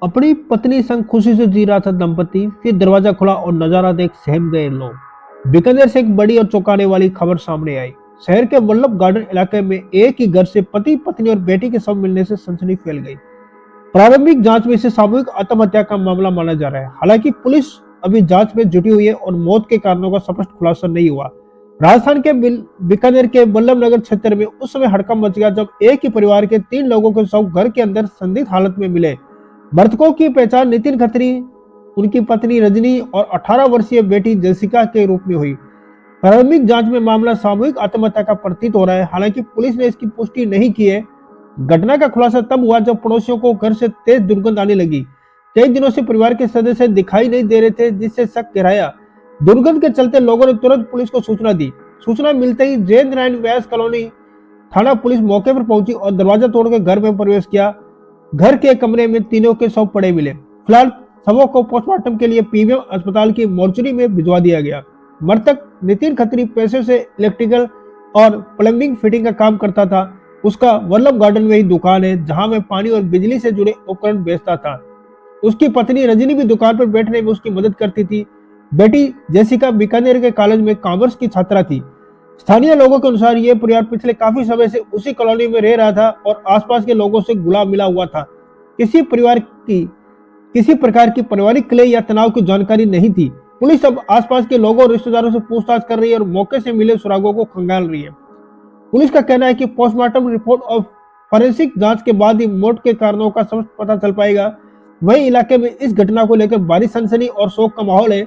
अपनी पत्नी संग खुशी से जी रहा था दंपति, फिर दरवाजा खुला और नजारा देख सहम गए लोग। बीकानेर से एक बड़ी और चौंकाने वाली खबर सामने आई। शहर के वल्लभ गार्डन इलाके में एक ही घर से पति पत्नी और बेटी के शव मिलने से सनसनी फैल गई। प्रारंभिक जांच में इसे सामूहिक आत्महत्या का मामला माना जा रहा है। हालांकि पुलिस अभी जांच में जुटी हुई है और मौत के कारणों का स्पष्ट खुलासा नहीं हुआ। राजस्थान के बीकानेर के वल्लभ नगर क्षेत्र में उस समय हड़कंप मच गया जब एक ही परिवार के 3 लोगों के शव घर के अंदर संदिग्ध हालत में मिले। मृतकों की पहचान नितिन खत्री, उनकी पत्नी रजनी और 18 वर्षीय बेटी जेसिका के रूप में हुई। प्रारंभिक जांच में मामला सामूहिक आत्महत्या का प्रतीत हो रहा है। हालांकि पुलिस ने इसकी पुष्टि नहीं की है। घटना का खुलासा तब हुआ जब पड़ोसियों को घर से तेज दुर्गंध आने लगी। कई दिनों से परिवार के सदस्य दिखाई नहीं दे रहे थे, जिससे शक गहराया। दुर्गंध के चलते लोगों ने तुरंत पुलिस को सूचना दी। सूचना मिलते ही जयेंद्र नारायण व्यास कॉलोनी थाना पुलिस मौके पर पहुंची और दरवाजा तोड़कर घर में प्रवेश किया। घर के कमरे में तीनों के शव पड़े मिले। फिलहाल शवों को पोस्टमार्टम के लिए पीवीएम अस्पताल की मोर्चरी में भिजवा दिया गया। मृतक नितिन खत्री पेशे से इलेक्ट्रिकल और प्लम्बिंग फिटिंग का काम करता था। उसका वल्लभ गार्डन में ही दुकान है, जहां में पानी और बिजली से जुड़े उपकरण बेचता था। उसकी पत्नी रजनी भी दुकान पर बैठने में उसकी मदद करती थी। बेटी जेसिका बीकानेर के कॉलेज में कॉमर्स की छात्रा थी। स्थानीय लोगों के अनुसार यह परिवार पिछले काफी समय से उसी कॉलोनी में रह रहा था और आसपास के लोगों से घुला मिला हुआ था। किसी प्रकार की पारिवारिक कलह या तनाव की जानकारी नहीं थी। पुलिस अब आसपास के लोगों और रिश्तेदारों से पूछताछ कर रही है और मौके से मिले सुरागों को खंगाल रही है। पुलिस का कहना है कि पोस्टमार्टम रिपोर्ट और फॉरेंसिक जांच के बाद ही मौत के कारणों का स्पष्ट पता चल पाएगा। वहीं इलाके में इस घटना को लेकर भारी सनसनी और शोक का माहौल है।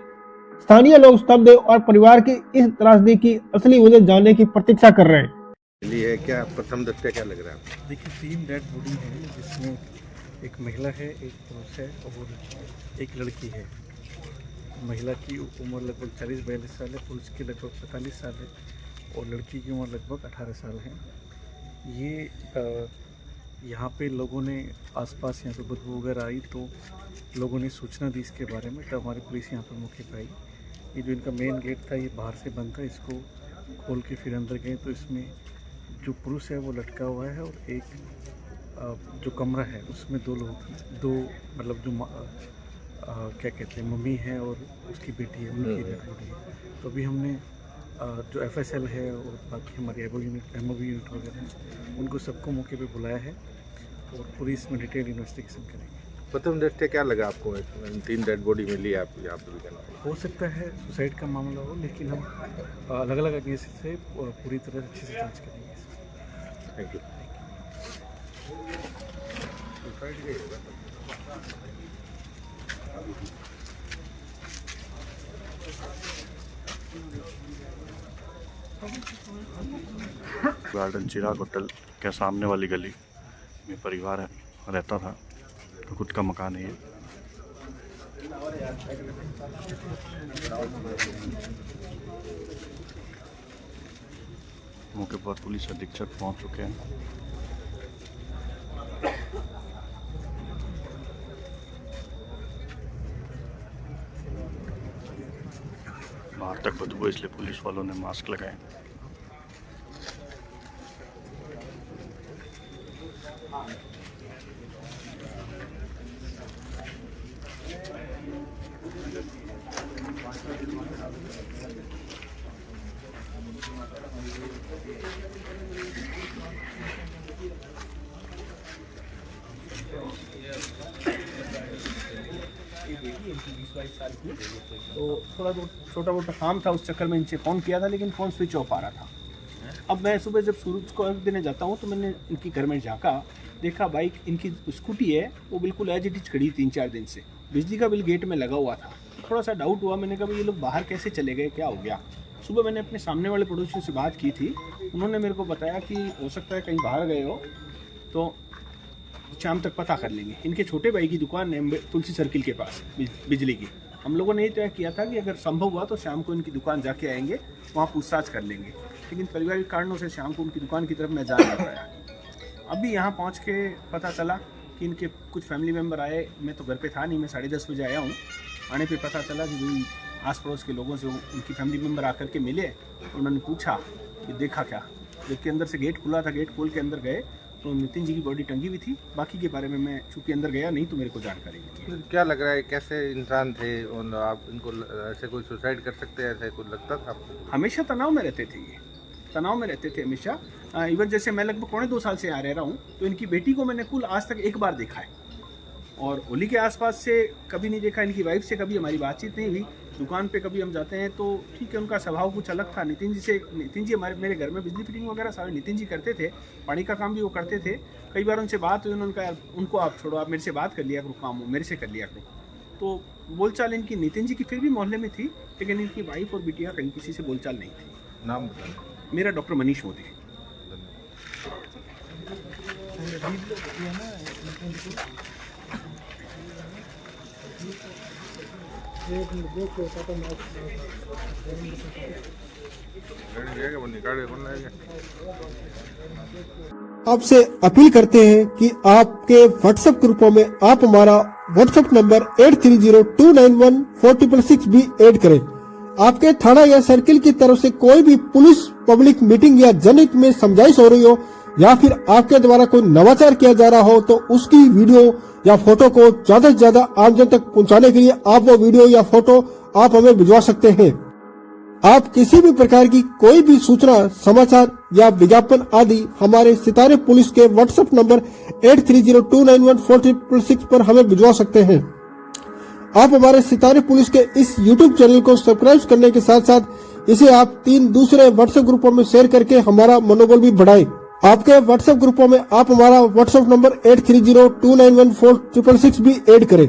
स्थानीय लोग स्तब्ध और परिवार की इस त्रासदी की असली वजह जानने की प्रतीक्षा कर रहे हैं। है क्या प्रथम दृष्टया क्या लग रहा है? देखिए 3 डेड बॉडी है, जिसमें एक महिला है, एक पुरुष है और एक लड़की है। महिला की उम्र लगभग 40-42 साल है, पुरुष की लगभग 45 साल है और लड़की की उम्र लगभग 18 साल है। ये यहाँ पे लोगों ने आसपास यहाँ पे बदबू वगैरह आई तो लोगों ने सूचना दी इसके बारे में, तब हमारी पुलिस यहाँ पर मौके पर आई। ये जो इनका मेन गेट था ये बाहर से बंद था, इसको खोल के फिर अंदर गए तो इसमें जो पुरुष है वो लटका हुआ है और एक जो कमरा है उसमें 2 लोग, 2 मतलब जो क्या कहते हैं मम्मी है और उसकी बेटी है, उनकी डेड बॉडी है। तो अभी हमने जो एफएसएल है और बाकी हमारी एमओबी यूनिट वगैरह हैं उनको सबको मौके पे बुलाया है और पूरी इसमें डिटेल इन्वेस्टिगेशन करेंगे। प्रथम दृष्टया क्या लगा आपको? 3 डेड बॉडी मिली आप यहाँ पर? हो सकता है सुसाइड का मामला हो, लेकिन हम अलग अलग एंगल से पूरी तरह अच्छे से जांच करेंगे। Thank you. Garden Chirag hotel के सामने वाली गली में परिवार रहता था, तो खुद का मकान है ये। मौके पर पुलिस अधीक्षक पहुंच चुके हैं। बाहर तक बदबू, इसलिए पुलिस वालों ने मास्क लगाए। तो थोड़ा छोटा मोटा काम था, उस चक्कर में इनसे फ़ोन किया था लेकिन फ़ोन स्विच ऑफ आ रहा था। अब मैं सुबह जब सूरज को अर्घ देने जाता हूँ तो मैंने इनकी घर में झाँका, देखा बाइक इनकी स्कूटी है वो बिल्कुल एज इट इज खड़ी 3-4 दिन से। बिजली का बिल गेट में लगा हुआ था। थोड़ा सा डाउट हुआ, मैंने कहा ये लोग बाहर कैसे चले गए, क्या हो गया। सुबह मैंने अपने सामने वाले पड़ोसियों से बात की थी, उन्होंने मेरे को बताया कि हो सकता है कहीं बाहर गए हो तो शाम तक पता कर लेंगे। इनके छोटे भाई की दुकान है तुलसी सर्किल के पास बिजली की। हम लोगों ने ये तय किया था कि अगर संभव हुआ तो शाम को इनकी दुकान जाके आएंगे, वहाँ पूछताछ कर लेंगे, लेकिन पारिवारिक कारणों से शाम को उनकी दुकान की तरफ मैं जा नहीं पाया। अभी यहाँ पहुँच के पता चला कि इनके कुछ फैमिली मेम्बर आए। मैं तो घर पे था नहीं, मैं 10:30 बजे आया हूँ। आने पे पता चला कि भाई आस पड़ोस के लोगों से उनकी फैमिली मेम्बर आकर के मिले। उन्होंने पूछा कि देखा क्या, जबकि अंदर से गेट खुला था। गेट खोल के अंदर गए तो नितिन जी की बॉडी टंगी हुई थी। बाकी के बारे में मैं चूंकि अंदर गया नहीं तो मेरे को जानकारी नहीं है। क्या लग रहा है कैसे इंसान थे और आप इनको ऐसे कोई सुसाइड कर सकते हैं, ऐसे कुछ लगता था आपको? हमेशा तनाव में रहते थे, ये तनाव में रहते थे हमेशा। इवन जैसे मैं लगभग 2.25 साल से यहाँ रह रहा हूँ, तो इनकी बेटी को मैंने कुल आज तक एक बार देखा है और होली के आसपास से कभी नहीं देखा। इनकी वाइफ से कभी हमारी बातचीत नहीं हुई। दुकान पे कभी हम जाते हैं तो ठीक है, उनका स्वभाव कुछ अलग था। नितिन जी मेरे घर में बिजली फिटिंग वगैरह सारे नितिन जी करते थे, पानी का काम भी वो करते थे। कई बार उनसे बात हुई, उन्होंने कहा उनको आप छोड़ो, आप मेरे से बात कर लिया करो, काम मेरे से कर लिया करो। तो बोलचाल इनकी नितिन जी की फिर भी मोहल्ले में थी, लेकिन इनकी वाइफ और बिटिया कहीं किसी से बोलचाल नहीं थी। नाम बताना। मेरा डॉक्टर मनीष मोदी है। वो निकाले कौन लाएगा? आपसे अपील करते हैं कि आपके व्हाट्सएप ग्रुपों में आप हमारा व्हाट्सएप नंबर 8302914666 भी ऐड करें। आपके थाना या सर्किल की तरफ से कोई भी पुलिस पब्लिक मीटिंग या जनहित में समझाइश हो रही हो या फिर आपके द्वारा कोई नवाचार किया जा रहा हो, तो उसकी वीडियो या फोटो को ज्यादा से ज्यादा आमजन तक पहुंचाने के लिए आप वो वीडियो या फोटो आप हमें भिजवा सकते हैं। आप किसी भी प्रकार की कोई भी सूचना, समाचार या विज्ञापन आदि हमारे सितारे पुलिस के व्हाट्सएप नंबर 8302914666 पर हमें भिजवा सकते हैं। आप हमारे सितारे पुलिस के इस यूट्यूब चैनल को सब्सक्राइब करने के साथ साथ इसे आप 3 दूसरे व्हाट्सएप ग्रुपों में शेयर करके हमारा मनोबल भी बढ़ाएं। आपके व्हाट्सएप ग्रुपों में आप हमारा व्हाट्सएप नंबर 8302914666 भी ऐड करें।